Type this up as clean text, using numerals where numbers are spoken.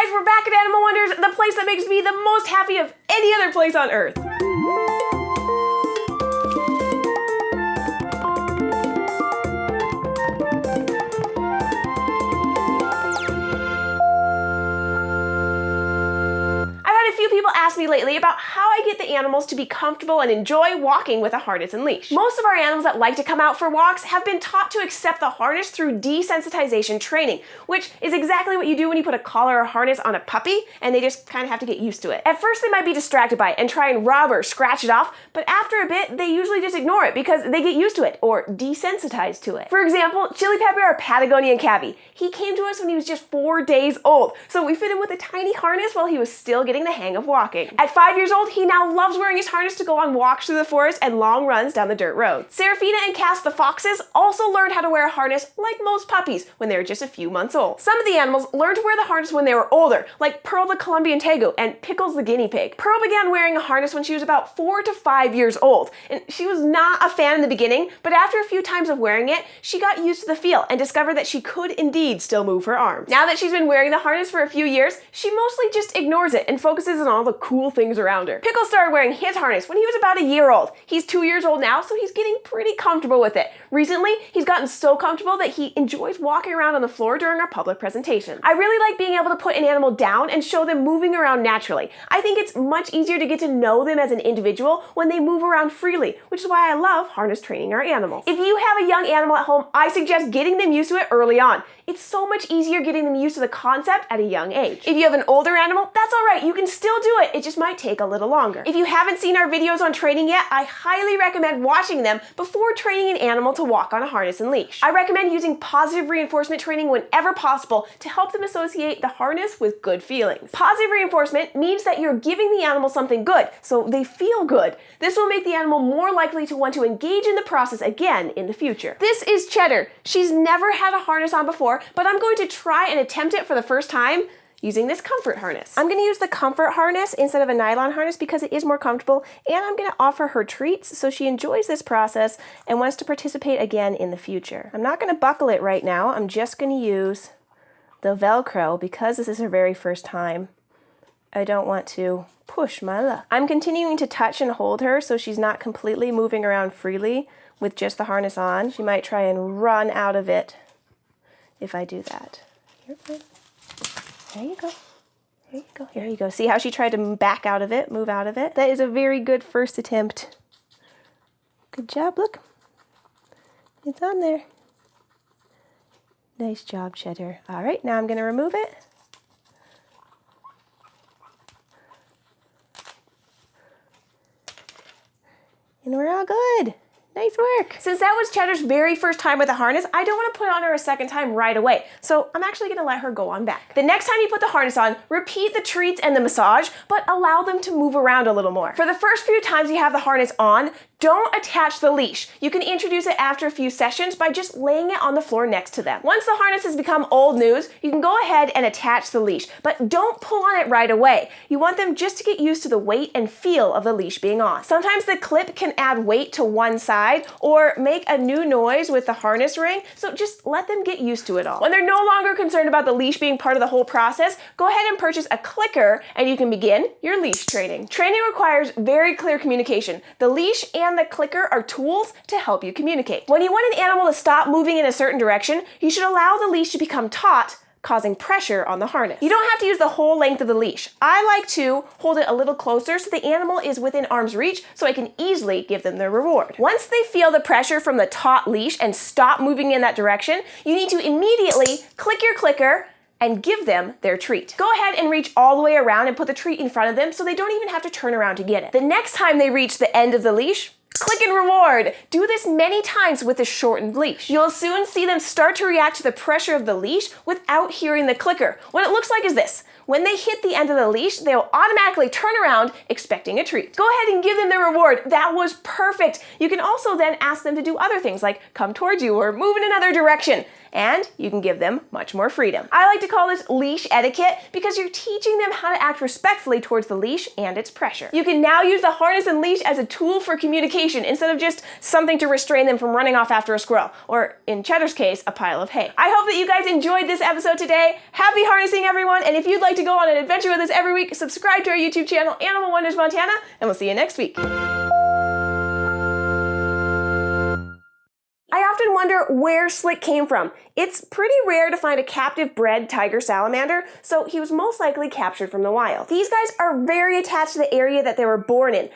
guys, we're back at Animal Wonders, the place that makes me the most happy of any other place on earth. A few people ask me lately about how I get the animals to be comfortable and enjoy walking with a harness and leash. Most of our animals that like to come out for walks have been taught to accept the harness through desensitization training, which is exactly what you do when you put a collar or harness on a puppy and they just kind of have to get used to it. At first they might be distracted by it and try and rub or scratch it off, but after a bit they usually just ignore it because they get used to it or desensitized to it. For example, Chili Pepper, our Patagonian cavy, he came to us when he was just 4 days old, so we fit him with a tiny harness while he was still getting the hang of walking. At 5 years old, he now loves wearing his harness to go on walks through the forest and long runs down the dirt road. Serafina and Cass the foxes also learned how to wear a harness like most puppies when they were just a few months old. Some of the animals learned to wear the harness when they were older, like Pearl the Colombian Tego and Pickles the guinea pig. Pearl began wearing a harness when she was about 4 to 5 years old, and she was not a fan in the beginning, but after a few times of wearing it, she got used to the feel and discovered that she could indeed still move her arms. Now that she's been wearing the harness for a few years, she mostly just ignores it and focuses on all the cool things around her. Pickles started wearing his harness when he was about a year old. He's 2 years old now, so he's getting pretty comfortable with it. Recently, he's gotten so comfortable that he enjoys walking around on the floor during our public presentations. I really like being able to put an animal down and show them moving around naturally. I think it's much easier to get to know them as an individual when they move around freely, which is why I love harness training our animals. If you have a young animal at home, I suggest getting them used to it early on. It's so much easier getting them used to the concept at a young age. If you have an older animal, that's all right. You can still do it. It just might take a little longer. If you haven't seen our videos on training yet, I highly recommend watching them before training an animal to walk on a harness and leash. I recommend using positive reinforcement training whenever possible to help them associate the harness with good feelings. Positive reinforcement means that you're giving the animal something good, so they feel good. This will make the animal more likely to want to engage in the process again in the future. This is Cheddar. She's never had a harness on before, but I'm going to try and attempt it for the first time using this comfort harness. I'm gonna use the comfort harness instead of a nylon harness because it is more comfortable, and I'm gonna offer her treats so she enjoys this process and wants to participate again in the future. I'm not gonna buckle it right now. I'm just gonna use the Velcro because this is her very first time. I don't want to push my luck. I'm continuing to touch and hold her so she's not completely moving around freely with just the harness on. She might try and run out of it if I do that. You're good. There you go. There you go. Here you go. See how she tried to back out of it, move out of it? That is a very good first attempt. Good job, look. It's on there. Nice job, Cheddar. All right, now I'm going to remove it. And we're all good. Nice work. Since that was Cheddar's very first time with a harness, I don't want to put on her a second time right away. So I'm actually going to let her go on back. The next time you put the harness on, repeat the treats and the massage, but allow them to move around a little more. For the first few times you have the harness on, don't attach the leash. You can introduce it after a few sessions by just laying it on the floor next to them. Once the harness has become old news, you can go ahead and attach the leash, but don't pull on it right away. You want them just to get used to the weight and feel of the leash being on. Sometimes the clip can add weight to one side or make a new noise with the harness ring, so just let them get used to it all. When they're no longer concerned about the leash being part of the whole process, go ahead and purchase a clicker and you can begin your leash training. Training requires very clear communication. The leash and the clicker are tools to help you communicate. When you want an animal to stop moving in a certain direction, you should allow the leash to become taut, causing pressure on the harness. You don't have to use the whole length of the leash. I like to hold it a little closer so the animal is within arm's reach so I can easily give them their reward. Once they feel the pressure from the taut leash and stop moving in that direction, you need to immediately click your clicker and give them their treat. Go ahead and reach all the way around and put the treat in front of them so they don't even have to turn around to get it. The next time they reach the end of the leash, click and reward. Do this many times with the shortened leash. You'll soon see them start to react to the pressure of the leash without hearing the clicker. What it looks like is this. When they hit the end of the leash, they'll automatically turn around expecting a treat. Go ahead and give them their reward. That was perfect. You can also then ask them to do other things like come towards you or move in another direction. and you can give them much more freedom. I like to call this leash etiquette because you're teaching them how to act respectfully towards the leash and its pressure. You can now use the harness and leash as a tool for communication instead of just something to restrain them from running off after a squirrel, or in Cheddar's case, a pile of hay. I hope that you guys enjoyed this episode today. Happy harnessing, everyone, and if you'd like to go on an adventure with us every week, subscribe to our YouTube channel, Animal Wonders Montana, and we'll see you next week. I often wonder where Slick came from. It's pretty rare to find a captive bred tiger salamander, so he was most likely captured from the wild. These guys are very attached to the area that they were born in.